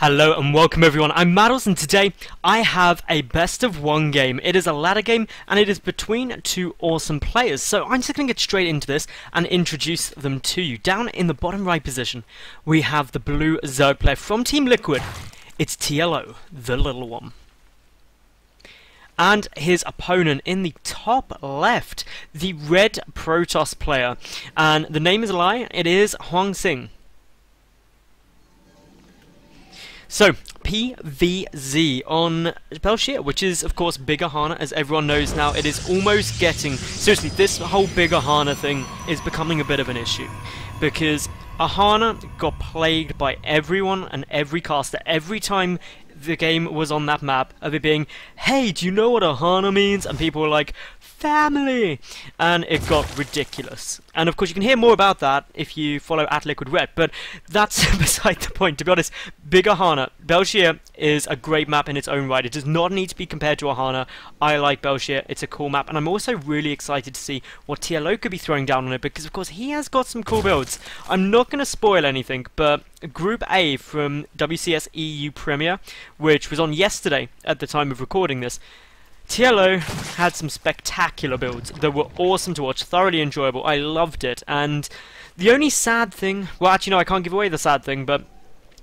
Hello and welcome everyone, I'm Madals and today I have a best of one game. It is a ladder game and it is between two awesome players. So I'm just going to get straight into this and introduce them to you. Down in the bottom right position we have the blue Zerg player from Team Liquid. It's TLO, the little one. And his opponent in the top left, the red Protoss player. And the name is a lie, it is HwangSin. So, PVZ on Belshir, which is, of course, Bigger Hana, as everyone knows now. It is almost getting... Seriously, this whole Bigger Hana thing is becoming a bit of an issue. Because Ahana got plagued by everyone and every caster every time the game was on that map of it being, hey, do you know what Ahana means? And people were like, family! And it got ridiculous. And of course you can hear more about that if you follow @LiquidRed, but that's beside the point. To be honest, Bigger Hana, Belshir is a great map in its own right. It does not need to be compared to Ahana. I like Belshir, it's a cool map, and I'm also really excited to see what TLO could be throwing down on it, because of course he has got some cool builds. I'm not going to spoil anything, but Group A from WCS EU Premier, which was on yesterday at the time of recording this, TLO had some spectacular builds that were awesome to watch, thoroughly enjoyable. I loved it, and the only sad thing, well actually no, I can't give away the sad thing, but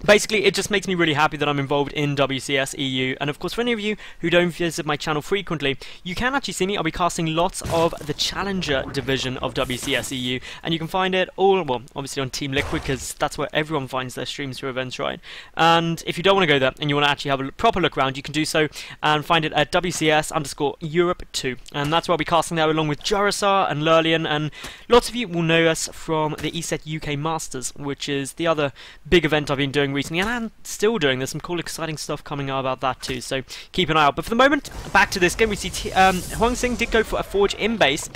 basically, it just makes me really happy that I'm involved in WCS EU, and of course for any of you who don't visit my channel frequently, you can actually see me. I'll be casting lots of the Challenger division of WCS EU, and you can find it all, well, obviously on Team Liquid, because that's where everyone finds their streams through events, right? And if you don't want to go there, and you want to actually have a proper look around, you can do so, and find it at WCS_Europe2, and that's where I'll be casting there along with Jarasar and Lurlian, and lots of you will know us from the ESET UK Masters, which is the other big event I've been doing recently, and I'm still doing. There's some cool exciting stuff coming out about that too, so keep an eye out. But for the moment, back to this game, we see HwangSin did go for a forge in base.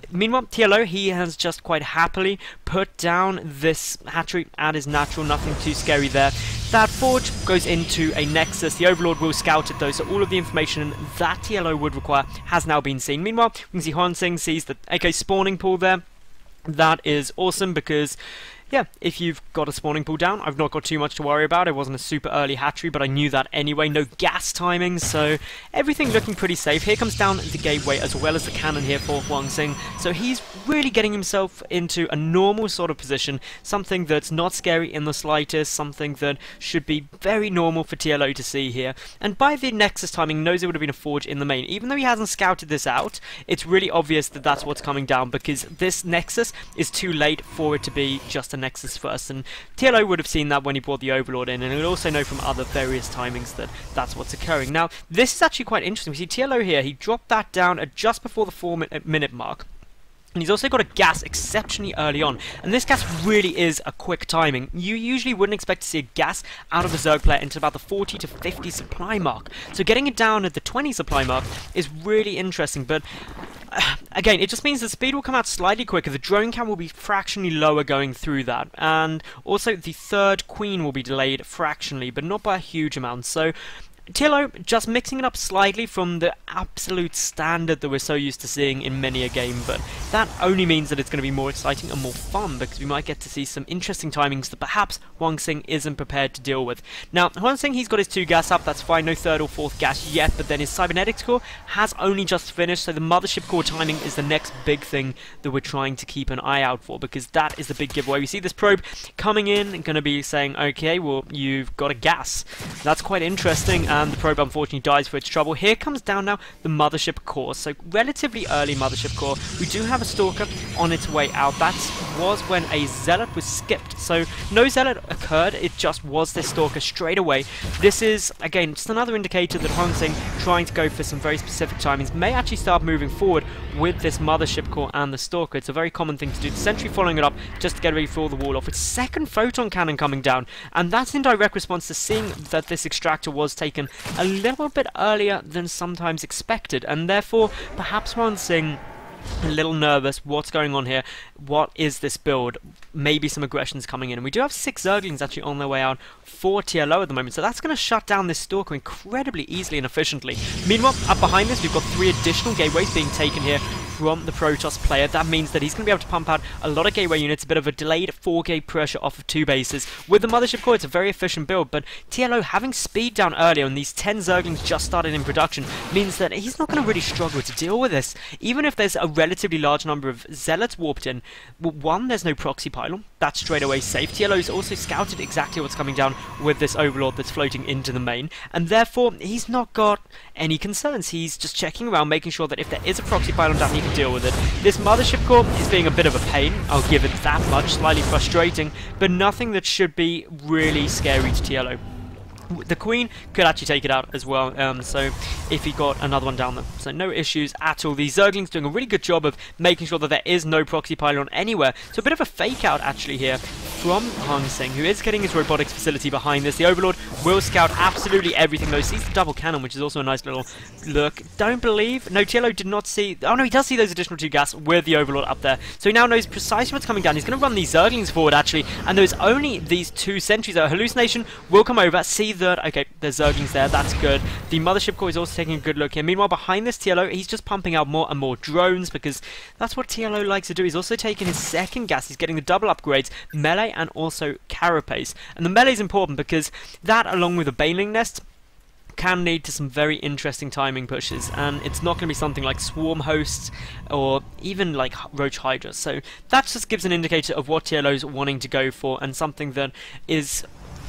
Meanwhile, TLO, he has just quite happily put down this hatchery at his natural, nothing too scary there. That forge goes into a nexus. The Overlord will scout it though, so all of the information that TLO would require has now been seen. Meanwhile, we can see HwangSin sees the AK spawning pool there. That is awesome because, yeah, if you've got a spawning pool down, I've not got too much to worry about. It wasn't a super early hatchery, but I knew that anyway. No gas timing, so everything looking pretty safe. Here comes down the gateway as well as the cannon here for HwangSin. So he's really getting himself into a normal sort of position, something that's not scary in the slightest, something that should be very normal for TLO to see here. And by the nexus timing, knows it would have been a forge in the main. Even though he hasn't scouted this out, it's really obvious that that's what's coming down, because this nexus is too late for it to be just a nexus first, and TLO would have seen that when he brought the Overlord in, and he'll also know from other various timings that that's what's occurring. Now, this is actually quite interesting. We see TLO here, he dropped that down at just before the 4-minute mark. And he's also got a gas exceptionally early on, and this gas really is a quick timing. You usually wouldn't expect to see a gas out of a Zerg player until about the 40 to 50 supply mark. So getting it down at the 20 supply mark is really interesting, but again, it just means the speed will come out slightly quicker, the drone count will be fractionally lower going through that, and also the third queen will be delayed fractionally, but not by a huge amount. So TLO just mixing it up slightly from the absolute standard that we're so used to seeing in many a game, but that only means that it's going to be more exciting and more fun, because we might get to see some interesting timings that perhaps HwangSin isn't prepared to deal with. Now, HwangSin, he's got his 2 gas up, that's fine, no third or fourth gas yet, but then his cybernetics core has only just finished, so the mothership core timing is the next big thing that we're trying to keep an eye out for, because that is the big giveaway. We see this probe coming in and going to be saying, okay, well, you've got a gas. That's quite interesting. And the probe unfortunately dies for its trouble. Here comes down now the mothership core, so relatively early mothership core. We do have a stalker on its way out. That was when a zealot was skipped, so no zealot occurred, it just was this stalker straight away. This is, again, just another indicator that HwangSin, trying to go for some very specific timings, may actually start moving forward with this mothership core and the stalker. It's a very common thing to do. The sentry following it up just to get ready for all the wall off. With second photon cannon coming down, and that's in direct response to seeing that this extractor was taken a little bit earlier than sometimes expected, and therefore perhaps HwangSin a little nervous. What's going on here? What is this build? Maybe some aggressions coming in. And we do have 6 Zerglings actually on their way out for TLO at the moment, so that's going to shut down this Stalker incredibly easily and efficiently. Meanwhile, up behind this, we've got 3 additional gateways being taken here from the Protoss player. That means that he's going to be able to pump out a lot of gateway units, a bit of a delayed 4-gate pressure off of 2 bases. With the Mothership Core, it's a very efficient build, but TLO having speed down earlier and these 10 Zerglings just started in production means that he's not going to really struggle to deal with this. Even if there's a relatively large number of Zealots warped in, well, one, there's no proxy pylon. That's straight away safe. TLO's also scouted exactly what's coming down with this Overlord that's floating into the main, and therefore he's not got any concerns. He's just checking around, making sure that if there is a proxy pylon down, he can deal with it. This Mothership Core is being a bit of a pain, I'll give it that much, slightly frustrating, but nothing that should be really scary to TLO. The Queen could actually take it out as well, so if he got another one down there. So no issues at all. The Zerglings doing a really good job of making sure that there is no proxy pylon anywhere. So a bit of a fake out actually here from HwangSin, who is getting his robotics facility behind this. The Overlord will scout absolutely everything though. Sees the double cannon, which is also a nice little look. Don't believe... No, TLO did not see... Oh no, he does see those additional 2 gas with the Overlord up there. So he now knows precisely what's coming down. He's going to run these Zerglings forward actually, and there's only these 2 sentries. A hallucination will come over, see that... Okay, there's Zerglings there, that's good. The Mothership Core is also taking a good look here. Meanwhile, behind this TLO, he's just pumping out more and more drones because that's what TLO likes to do. He's also taking his second gas. He's getting the double upgrades, melee and also carapace. And the melee is important because that, along with a Baneling Nest, can lead to some very interesting timing pushes, and it's not going to be something like swarm hosts or even like roach hydra. So that just gives an indicator of what TLO's wanting to go for, and something that is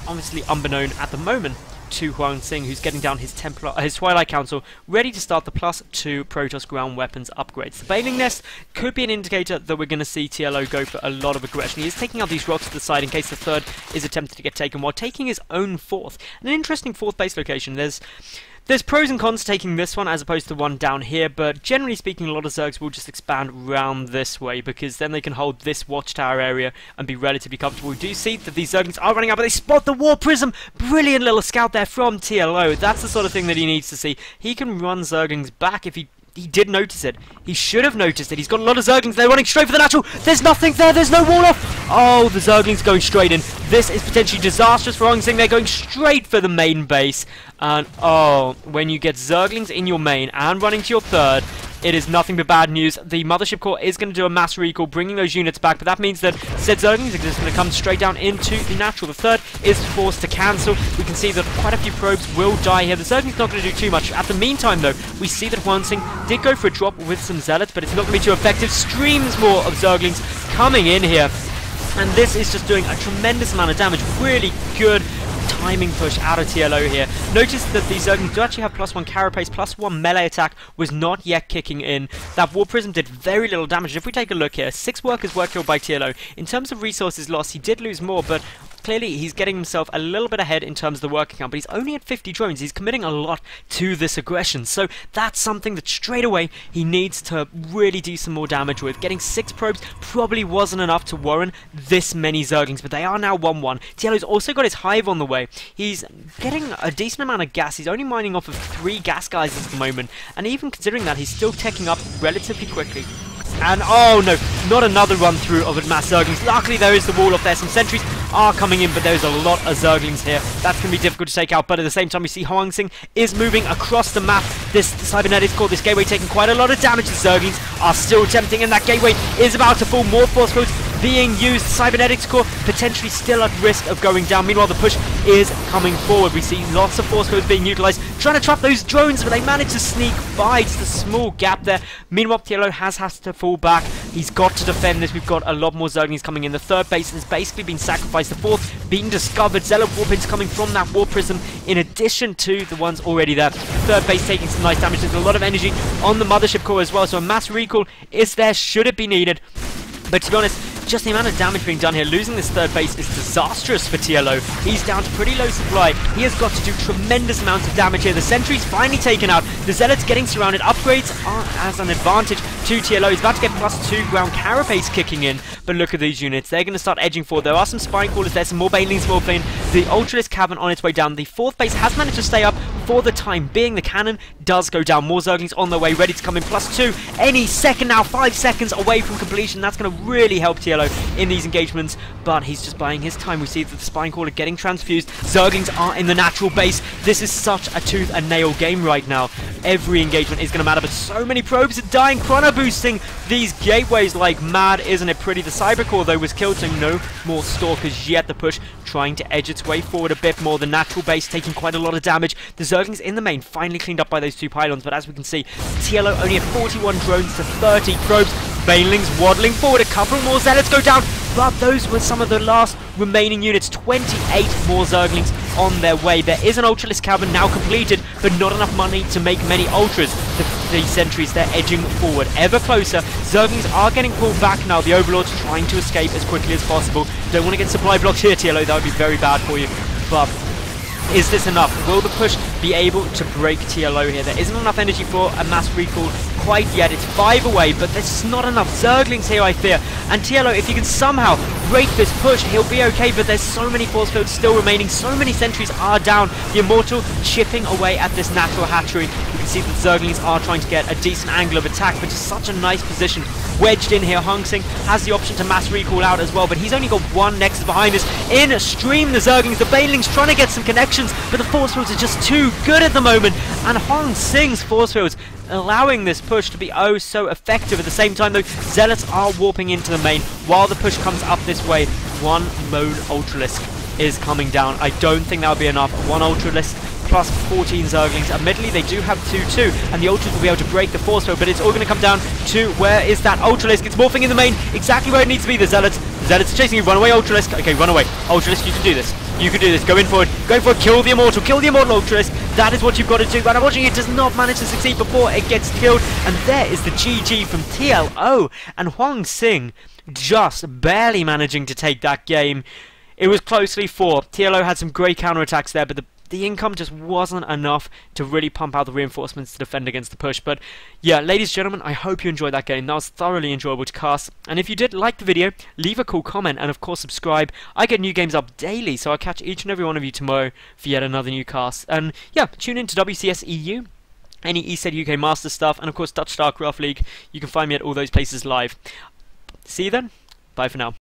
obviously unbeknown at the moment to HwangSin, who's getting down his Twilight Council, ready to start the +2 Protoss ground weapons upgrades. The Baneling Nest could be an indicator that we're going to see TLO go for a lot of aggression. He is taking out these rocks to the side in case the 3rd is attempted to get taken, while taking his own 4th. An interesting 4th base location. There's pros and cons to taking this one as opposed to one down here, but generally speaking, a lot of Zergs will just expand round this way because then they can hold this watchtower area and be relatively comfortable. We do see that these Zerglings are running out, but they spot the War Prism! Brilliant little scout there from TLO. That's the sort of thing that he needs to see. He can run Zerglings back if he did notice it. He should have noticed it. He's got a lot of Zerglings. They're running straight for the natural. There's nothing there. There's no wall off. Oh, the Zerglings going straight in. This is potentially disastrous for HwangSin. They're going straight for the main base. And oh, when you get Zerglings in your main and running to your 3rd, it is nothing but bad news. The Mothership Core is going to do a mass recall, bringing those units back, but that means that said Zerglings are just going to come straight down into the natural. The 3rd is forced to cancel. We can see that quite a few probes will die here. The Zerglings not going to do too much. At the meantime, though, we see that HwangSin did go for a drop with some Zealots, but it's not going to be too effective. Streams more of Zerglings coming in here, and this is just doing a tremendous amount of damage. Really good timing push out of TLO here. Notice that these Zerglings do actually have +1 carapace, +1 melee attack was not yet kicking in. That War Prism did very little damage. If we take a look here, 6 workers were killed by TLO. In terms of resources lost, he did lose more, but clearly he's getting himself a little bit ahead in terms of the working count, but he's only at 50 drones. He's committing a lot to this aggression, so that's something that straight away he needs to really do some more damage with. Getting 6 probes probably wasn't enough to warrant this many Zerglings, but they are now 1-1. TLO's also got his Hive on the way. He's getting a decent amount of gas. He's only mining off of 3 gas guys at the moment, and even considering that, he's still teching up relatively quickly. And oh no, not another run through of a mass Zerglings. Luckily there is the wall off there. Some sentries are coming in, but there's a lot of Zerglings here. That's going to be difficult to take out, but at the same time we see HwangSin is moving across the map. This Cybernetics Core, this gateway taking quite a lot of damage. The Zerglings are still attempting, and that gateway is about to fall. More force codes being used. Cybernetics Core potentially still at risk of going down. Meanwhile, the push is coming forward. We see lots of force codes being utilized, trying to trap those drones, but they manage to sneak by. It's the small gap there. Meanwhile, TLO has to fall back. He's got to defend this. We've got a lot more Zerglings coming in. The 3rd base has basically been sacrificed. The 4th being discovered. Zealot Warpins coming from that War Prism in addition to the ones already there. 3rd base taking some nice damage. There's a lot of energy on the Mothership Core as well, so a mass recall is there should it be needed. But to be honest, just the amount of damage being done here, losing this 3rd base is disastrous for TLO. He's down to pretty low supply. He has got to do tremendous amounts of damage here. The sentry's finally taken out. The Zealots getting surrounded. Upgrades are as an advantage to TLO. He's about to get +2 ground carapace kicking in. But look at these units. They're going to start edging forward. There are some spine callers there, some more Banelings morphing. the Ultralisk Cavern on its way down. The 4th base has managed to stay up for the time being. The cannon does go down. More Zerglings on their way, ready to come in. +2 any second now. 5 seconds away from completion. That's going to really help TLO in these engagements, but he's just buying his time. We see that the Spine Caller getting transfused. Zerglings are in the natural base. This is such a tooth and nail game right now. Every engagement is going to matter, but so many probes are dying. Chrono boosting these gateways like mad, isn't it pretty? The Cybercore, though, was killed, so no more Stalkers yet. The push trying to edge its way forward a bit more. The natural base taking quite a lot of damage. The Zerglings in the main finally cleaned up by those 2 pylons, but as we can see, TLO only had 41 drones to 30 probes. Banelings waddling forward, a couple more Zealots go down, but those were some of the last remaining units. 28 more Zerglings on their way. There is an Ultralisk Cavern now completed, but not enough money to make many Ultras. The sentries, they're edging forward ever closer. Zerglings are getting pulled back now. The Overlord's trying to escape as quickly as possible. Don't want to get supply blocks here, TLO. That would be very bad for you. But is this enough? Will the push be able to break TLO here? There isn't enough energy for a mass recall quite yet. It's 5 away, but there's just not enough Zerglings here, I fear. And TLO, if he can somehow break this push, he'll be okay, but there's so many force fields still remaining. So many sentries are down. The Immortal chipping away at this natural hatchery. You can see that Zerglings are trying to get a decent angle of attack, but just such a nice position wedged in here. HwangSin has the option to mass recall out as well, but he's only got 1 Nexus behind us. In stream the Zerglings, the Banelings trying to get some connections, but the force fields are just too good at the moment, and HwangSin's force fields allowing this push to be oh so effective. At the same time, though, Zealots are warping into the main while the push comes up this way. 1 lone Ultralisk is coming down. I don't think that'll be enough. 1 Ultralisk plus 14 Zerglings. Admittedly, they do have 2-2, and the Ultras will be able to break the force field, but it's all going to come down to where is that Ultralisk. It's morphing in the main, exactly where it needs to be. The Zealots are chasing you. Run away, Ultralisk. Okay, run away. Ultralisk, you can do this. You can do this. Go in for it. Go for it. Kill the Immortal. Kill the Immortal, Ultralisk. That is what you've got to do. But unfortunately, it does not manage to succeed before it gets killed. And there is the GG from TLO. And HwangSin just barely managing to take that game. It was closely fought. TLO had some great counterattacks there, but the income just wasn't enough to really pump out the reinforcements to defend against the push. But yeah, ladies and gentlemen, I hope you enjoyed that game. That was thoroughly enjoyable to cast. And if you did like the video, leave a cool comment and of course subscribe. I get new games up daily, so I'll catch each and every one of you tomorrow for yet another new cast. And yeah, tune in to WCS EU, any ESET UK Master stuff, and of course Dutch StarCraft League. You can find me at all those places live. See you then. Bye for now.